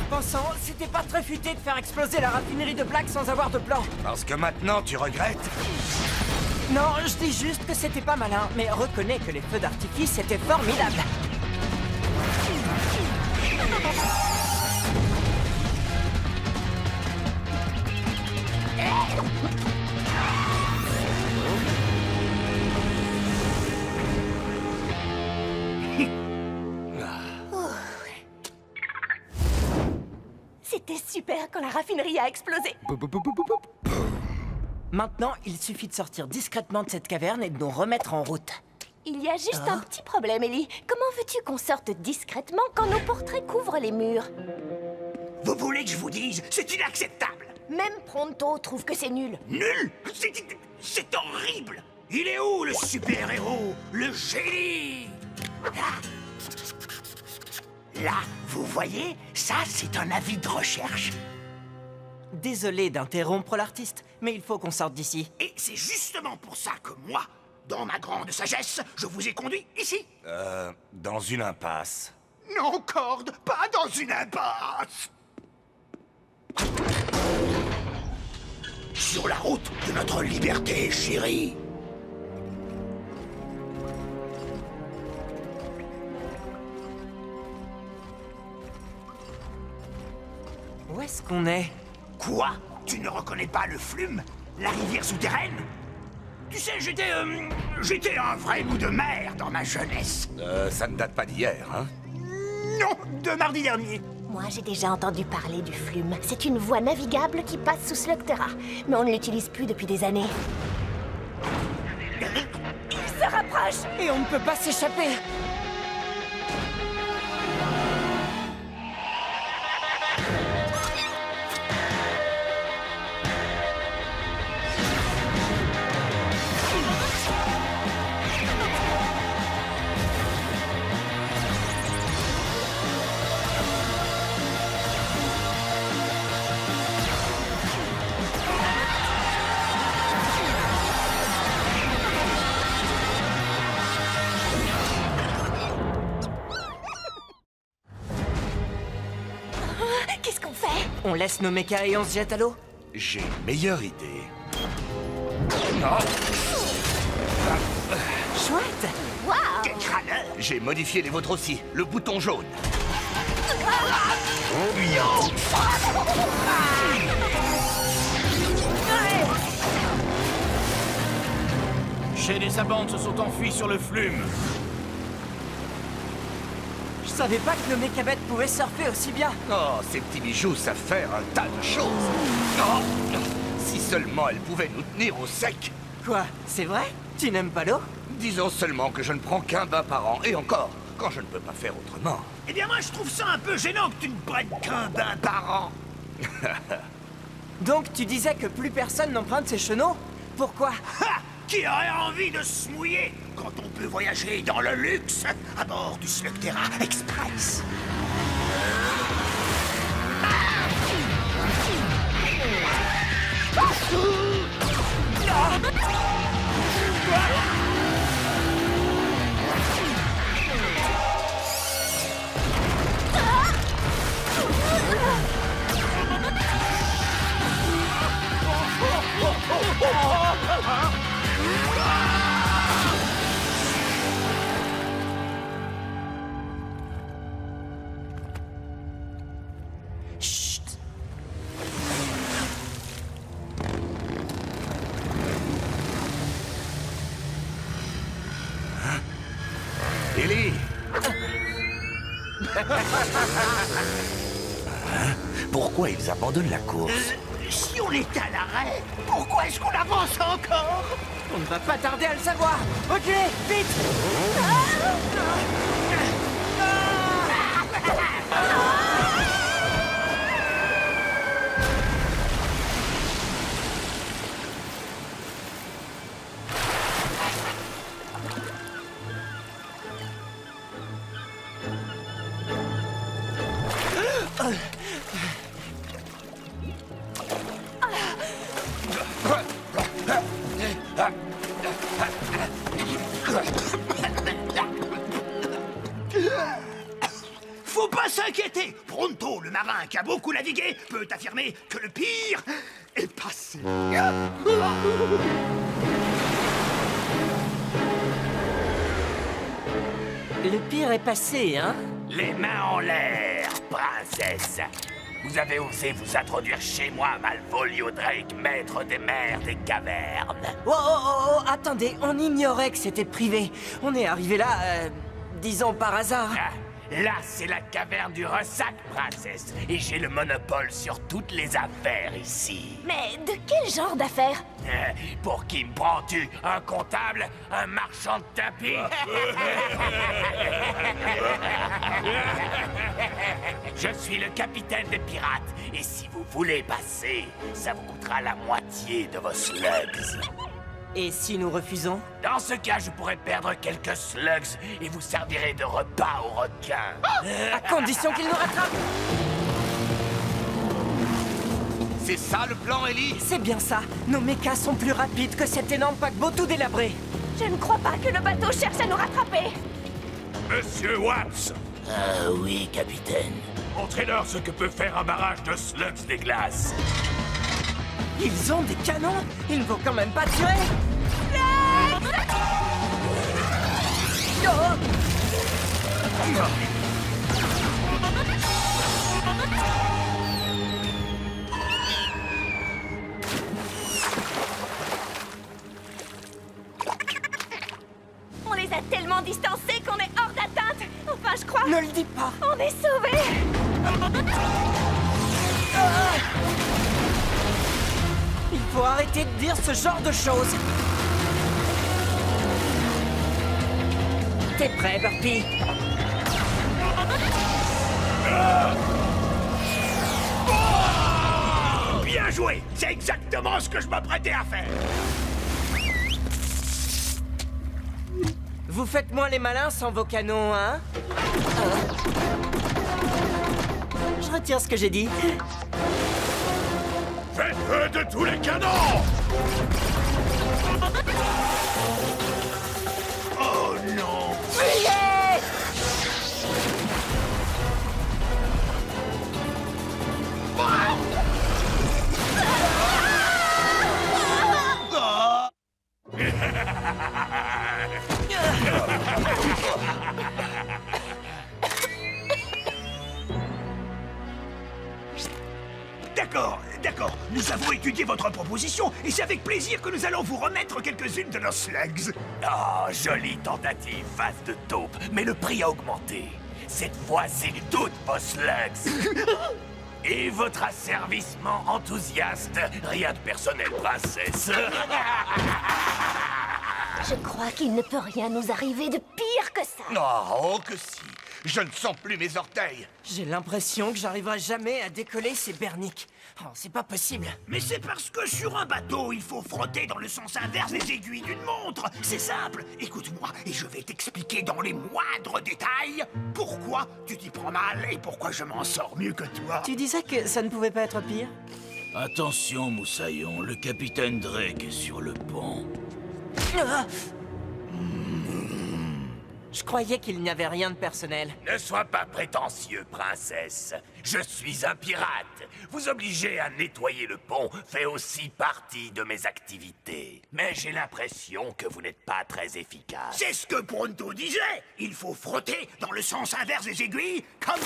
pensant, c'était pas très futé de faire exploser la raffinerie de Black sans avoir de plan. Parce que maintenant, tu regrettes? Non, je dis juste que c'était pas malin, mais reconnais que les feux d'artifice étaient formidables. C'était super quand la raffinerie a explosé. Maintenant, il suffit de sortir discrètement de cette caverne et de nous remettre en route. Il y a juste un petit problème, Ellie. Comment veux-tu qu'on sorte discrètement quand nos portraits couvrent les murs? Vous voulez que je vous dise? C'est inacceptable! Même Pronto trouve que c'est nul. Nul! C'est horrible! Il est où le super-héros? Le génie? Là, vous voyez? Ça, c'est un avis de recherche. Désolé d'interrompre l'artiste, mais il faut qu'on sorte d'ici. Et c'est justement pour ça que moi, dans ma grande sagesse, je vous ai conduit ici. Dans une impasse. Non, Cord, pas dans une impasse. Sur la route de notre liberté, chérie. Où est-ce qu'on est? Quoi? Tu ne reconnais pas le Flume? La rivière souterraine? Tu sais, j'étais un vrai loup de mer dans ma jeunesse. Ça ne date pas d'hier, hein? Non, de mardi dernier. Moi, j'ai déjà entendu parler du Flume. C'est une voie navigable qui passe sous Slugterra, mais on ne l'utilise plus depuis des années. Il se rapproche! Et on ne peut pas s'échapper! Qu'est-ce qu'on fait? On laisse nos mechas et on se jette à l'eau? J'ai une meilleure idée. Oh, Chouette! Waouh! Quel crâneur! j'ai modifié les vôtres aussi. Le bouton jaune. Shed et sa bande se sont enfuis sur le Flume. Je savais pas que nos mécabettes pouvaient surfer aussi bien. Oh, ces petits bijoux savent faire un tas de choses. Oh, si seulement elles pouvaient nous tenir au sec. Quoi? C'est vrai? Tu n'aimes pas l'eau? Disons seulement que je ne prends qu'un bain par an, et encore, quand je ne peux pas faire autrement. Eh bien, moi, je trouve ça un peu gênant que tu ne prennes qu'un bain par an. Donc tu disais que plus personne n'emprunte ces chenaux? Pourquoi? Ha! Qui aurait envie de se mouiller quand on peut voyager dans le luxe à bord du Slugterra Express? Chut! Ellie! Pourquoi ils abandonnent la course? Si on est à l'arrêt, pourquoi est-ce qu'on avance encore? On ne va pas tarder à le savoir! Reculez! Vite! faut pas s'inquiéter. Pronto, le marin qui a beaucoup navigué, peut affirmer que le pire est passé. Le pire est passé, hein? Les mains en l'air, princesse. Vous avez osé vous introduire chez moi, Malvolio Drake, maître des mers des cavernes. Oh, attendez, on ignorait que c'était privé. On est arrivé là, disons par hasard. Ah, là, c'est la caverne du ressac, princesse. Et j'ai le monopole sur toutes les affaires ici. Mais de quel genre d'affaires? Pour qui me prends-tu? Un comptable? Un marchand de tapis? Je suis le capitaine des pirates. Et si vous voulez passer, ça vous coûtera la moitié de vos slugs. Et si nous refusons? Dans ce cas, je pourrais perdre quelques slugs et vous servirez de repas aux requins. À condition qu'il nous rattrape! C'est ça le plan, Ellie? C'est bien ça. Nos mechas sont plus rapides que cet énorme paquebot tout délabré. Je ne crois pas que le bateau cherche à nous rattraper. Monsieur Watts, Ah oui, capitaine. montrez-leur ce que peut faire un barrage de slugs des glaces. Ils ont des canons? Il ne faut quand même pas tirer! Oh! On les a tellement distancés qu'on est hors d'atteinte. Enfin, je crois. Ne le dis pas! On est sauvés. Il faut arrêter de dire ce genre de choses! T'es prêt, Burpee? Bien joué. C'est exactement ce que je m'apprêtais à faire. Vous faites moins les malins sans vos canons, hein? Je retire ce que j'ai dit. Faites feu de tous les canons! Oh non. D'accord. Nous avons étudié votre proposition et c'est avec plaisir que nous allons vous remettre quelques-unes de nos slugs. Oh, jolie tentative, face de taupe, mais le prix a augmenté. Cette fois, c'est toutes vos slugs. Et votre asservissement enthousiaste. Rien de personnel, princesse. Je crois qu'il ne peut rien nous arriver de pire que ça. Oh, que si. Je ne sens plus mes orteils. J'ai l'impression que j'arriverai jamais à décoller ces berniques. Oh, c'est pas possible. Mais c'est parce que sur un bateau, il faut frotter dans le sens inverse des aiguilles d'une montre. C'est simple. Écoute-moi et je vais t'expliquer dans les moindres détails pourquoi tu t'y prends mal et pourquoi je m'en sors mieux que toi. Tu disais que ça ne pouvait pas être pire? Attention, Moussaillon, le capitaine Drake est sur le pont. Ah! Je croyais qu'il n'y avait rien de personnel. Ne sois pas prétentieux, princesse. Je suis un pirate. Vous obliger à nettoyer le pont fait aussi partie de mes activités. Mais j'ai l'impression que vous n'êtes pas très efficace. C'est ce que Pronto disait. Il faut frotter dans le sens inverse des aiguilles comme...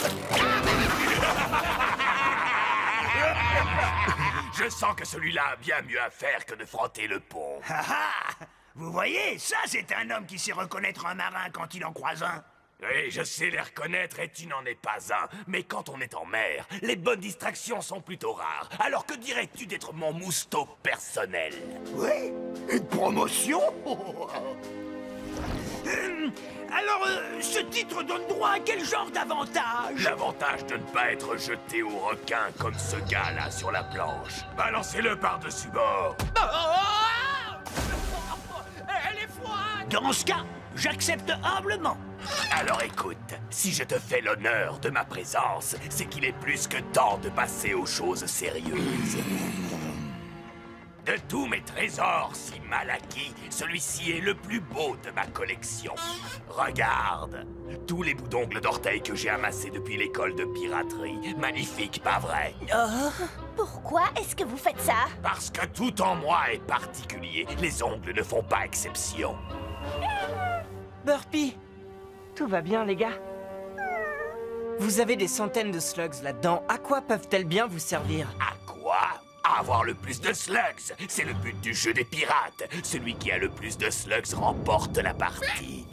Je sens que celui-là a bien mieux à faire que de frotter le pont. Ah ah! Vous voyez, ça c'est un homme qui sait reconnaître un marin quand il en croise un. Oui, je sais les reconnaître et tu n'en es pas un. Mais quand on est en mer, les bonnes distractions sont plutôt rares. Alors que dirais-tu d'être mon mousto personnel? Oui? Une promotion? Alors, ce titre donne droit à quel genre d'avantage? L'avantage de ne pas être jeté au requin comme ce gars-là sur la planche. Balancez-le par-dessus bord. Elle est froide! Dans ce cas, j'accepte humblement. Alors écoute, si je te fais l'honneur de ma présence, c'est qu'il est plus que temps de passer aux choses sérieuses. De tous mes trésors si mal acquis, celui-ci est le plus beau de ma collection. Regarde, tous les bouts d'ongles d'orteil que j'ai amassés depuis l'école de piraterie. Magnifique, pas vrai? Pourquoi est-ce que vous faites ça? Parce que tout en moi est particulier. Les ongles ne font pas exception. Burpy, tout va bien, les gars? Vous avez des centaines de slugs là-dedans. À quoi peuvent-elles bien vous servir? À quoi? À avoir le plus de slugs. C'est le but du jeu des pirates. Celui qui a le plus de slugs remporte la partie.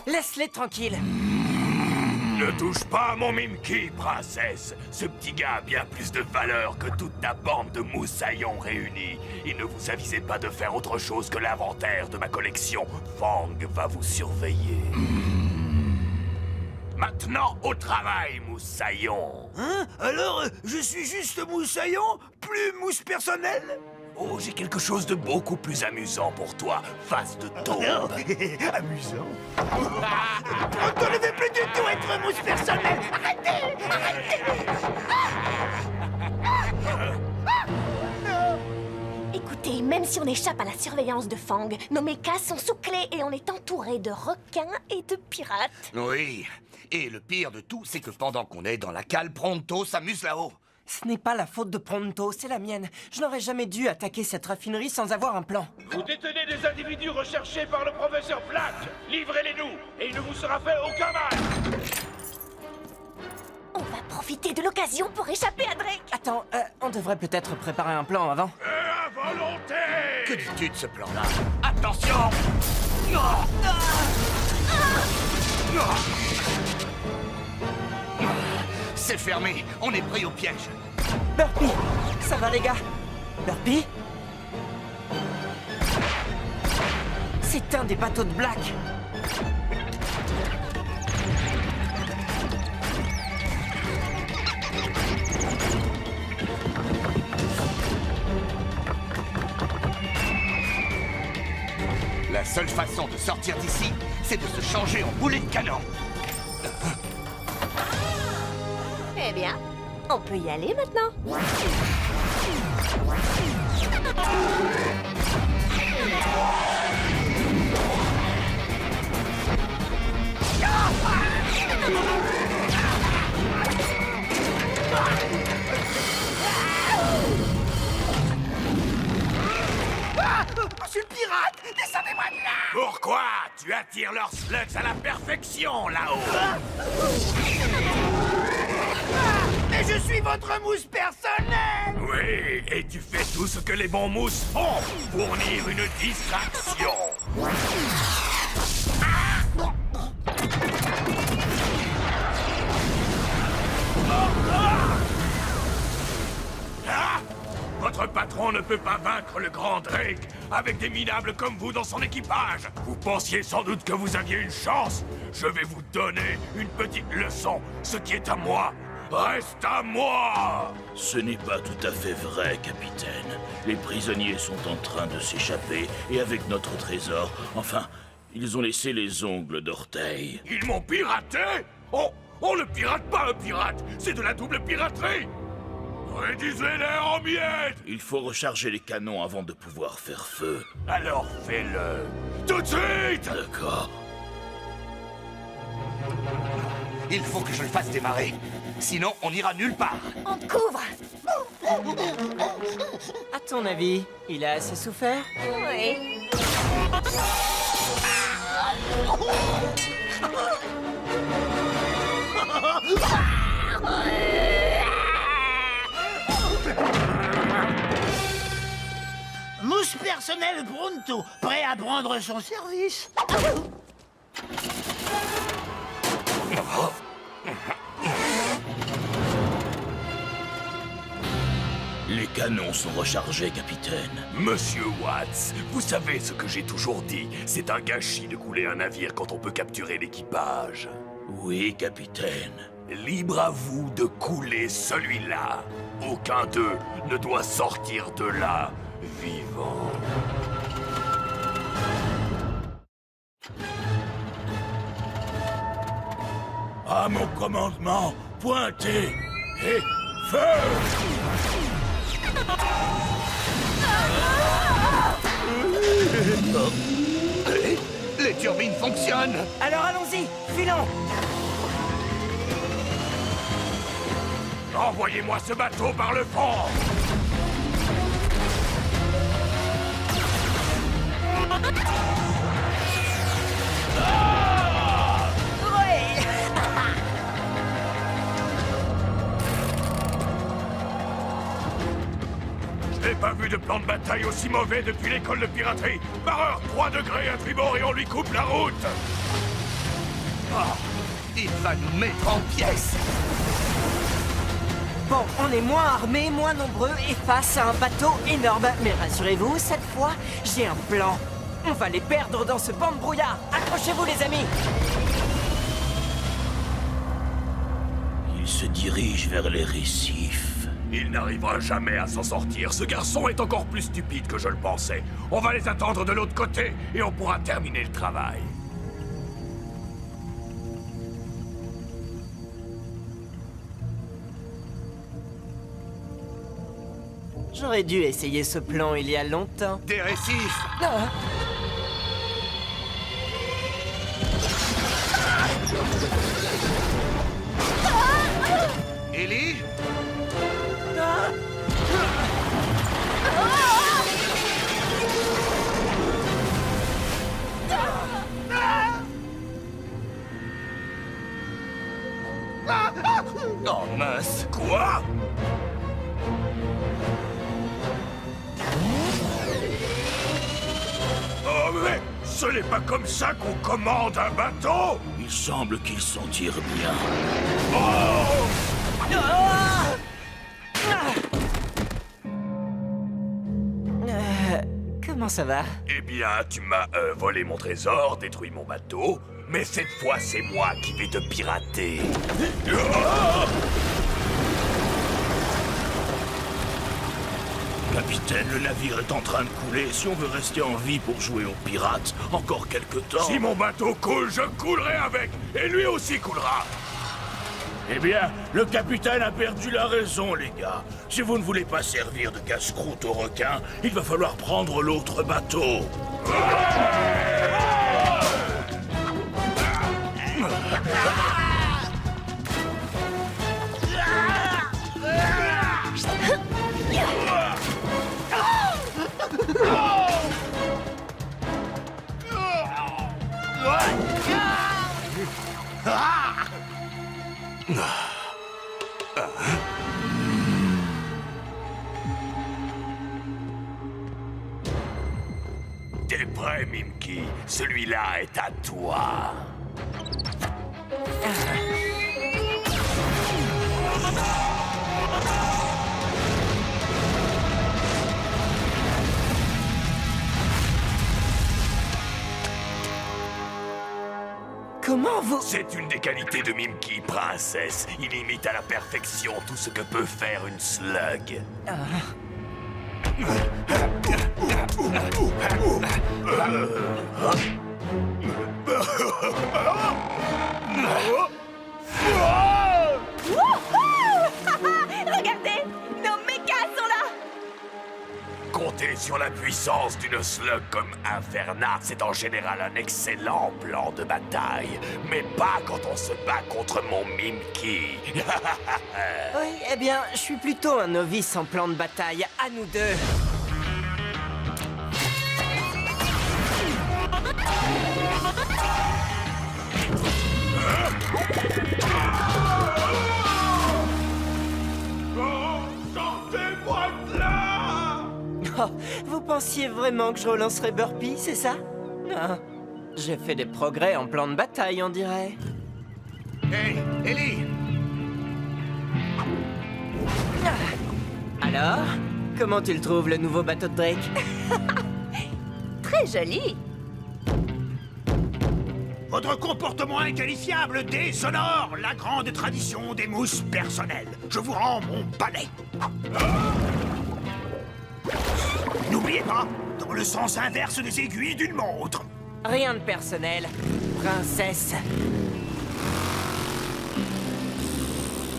Laisse-les tranquilles. Ne touche pas à mon Mimki, princesse. Ce petit gars a bien plus de valeur que toute ta bande de moussaillons réunis. Et ne vous avisez pas de faire autre chose que l'inventaire de ma collection. Fang va vous surveiller. Maintenant, au travail, moussaillon. Hein? Alors, je suis juste moussaillon, plus mousse personnelle? Oh, j'ai quelque chose de beaucoup plus amusant pour toi, face de taupe. Amusant. Pronto ne veut plus du tout être mousse personnelle. Arrêtez! Écoutez, même si on échappe à la surveillance de Fang, nos mechas sont sous clé et on est entouré de requins et de pirates. Oui. Et le pire de tout, c'est que pendant qu'on est dans la cale, Pronto s'amuse là-haut. Ce n'est pas la faute de Pronto, c'est la mienne. Je n'aurais jamais dû attaquer cette raffinerie sans avoir un plan. Vous détenez des individus recherchés par le professeur Black. Livrez-les-nous, et il ne vous sera fait aucun mal. On va profiter de l'occasion pour échapper à Drake. Attends, on devrait peut-être préparer un plan avant. À volonté. Que dis-tu de ce plan-là? Attention! C'est fermé, on est pris au piège. Burpy, ça va les gars? Burpy? C'est un des bateaux de Black. La seule façon de sortir d'ici, c'est de se changer en boulet de canon. Eh bien, on peut y aller maintenant. Monsieur le pirate, descendez-moi de là! Pourquoi? Tu attires leurs slugs à la perfection, là-haut. Mais je suis votre mousse personnelle! Oui, et tu fais tout ce que les bons mousses font. Fournir une distraction. Ah! Votre patron ne peut pas vaincre le grand Drake avec des minables comme vous dans son équipage. Vous pensiez sans doute que vous aviez une chance. Je vais vous donner une petite leçon. Ce qui est à moi reste à moi. Ce n'est pas tout à fait vrai, capitaine. Les prisonniers sont en train de s'échapper, et avec notre trésor, enfin, ils ont laissé les ongles d'orteil. Ils m'ont piraté? On ne pirate pas un pirate. C'est de la double piraterie. Réduisez-les en miettes! Il faut recharger les canons avant de pouvoir faire feu. Alors fais-le. Tout de suite! D'accord. Il faut que je le fasse démarrer. Sinon, on n'ira nulle part. On te couvre. À ton avis, il a assez souffert? Oui. Mousse personnelle Pronto, prêt à prendre son service. Les canons sont rechargés, capitaine. Monsieur Watts, vous savez ce que j'ai toujours dit. C'est un gâchis de couler un navire quand on peut capturer l'équipage. Oui, capitaine. Libre à vous de couler celui-là. Aucun d'eux ne doit sortir de là vivant. À mon commandement, pointez et feu! Les turbines fonctionnent. Alors allons-y, filons. Envoyez-moi ce bateau par le fond. Ouais. Je n'ai pas vu de plan de bataille aussi mauvais depuis l'école de piraterie. Barreur, 3 degrés à tribord et on lui coupe la route. Oh, il va nous mettre en pièces. Bon, on est moins armés, moins nombreux et face à un bateau énorme. Mais rassurez-vous, cette fois, j'ai un plan. On va les perdre dans ce banc de brouillard. Accrochez-vous, les amis. Il se dirige vers les récifs. Il n'arrivera jamais à s'en sortir. Ce garçon est encore plus stupide que je le pensais. On va les attendre de l'autre côté et on pourra terminer le travail. J'aurais dû essayer ce plan il y a longtemps. Des récifs. Ah. Ellie? Oh mince. Quoi? Oh mais ce n'est pas comme ça qu'on commande un bateau! Il semble qu'il s'en tire bien. Comment ça va? Eh bien, tu m'as volé mon trésor, détruit mon bateau, mais cette fois c'est moi qui vais te pirater. Capitaine, le navire est en train de couler. Si on veut rester en vie pour jouer aux pirates, encore quelque temps... Si mon bateau coule, je coulerai avec, et lui aussi coulera. Eh bien, le capitaine a perdu la raison, les gars. Si vous ne voulez pas servir de casse-croûte aux requins, il va falloir prendre l'autre bateau. T'es prêt, Mimky? Celui-là est à toi. Comment vous... C'est une des qualités de Mimky, princesse. Il imite à la perfection tout ce que peut faire une slug. Regardez, nos mechas sont là. Compter sur la puissance d'une slug comme Inferna, c'est en général un excellent plan de bataille. Mais pas quand on se bat contre mon Mimky. Oui, eh bien, je suis plutôt un novice en plan de bataille. À nous deux. Sortez-moi de là! Oh, vous pensiez vraiment que je relancerais Burpee, c'est ça? Non. J'ai fait des progrès en plan de bataille, on dirait. Hey, Ellie! Alors, comment tu le trouves, le nouveau bateau de Drake? Très joli. Votre comportement inqualifiable déshonore la grande tradition des mousses personnelles. Je vous rends mon palais. N'oubliez pas, dans le sens inverse des aiguilles d'une montre. Rien de personnel, princesse.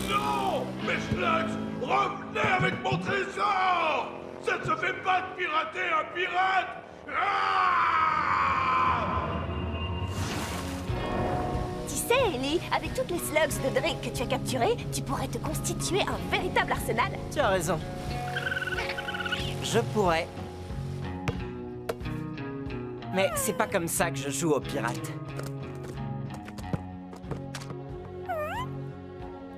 Non! Mes slugs! Revenez avec mon trésor! Ça ne se fait pas de pirater un pirate! Ah! Tu sais, Ellie, avec toutes les slugs de Drake que tu as capturées, tu pourrais te constituer un véritable arsenal. Tu as raison. Je pourrais. Mais c'est pas comme ça que je joue aux pirates.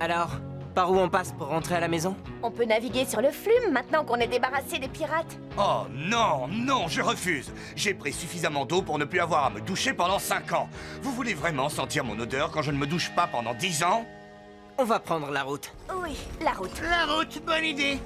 Alors, par où on passe pour rentrer à la maison? On peut naviguer sur le Flume maintenant qu'on est débarrassé des pirates. Oh non, non, je refuse. J'ai pris suffisamment d'eau pour ne plus avoir à me doucher pendant 5 ans. Vous voulez vraiment sentir mon odeur quand je ne me douche pas pendant 10 ans? On va prendre la route. Oui, la route. La route, bonne idée.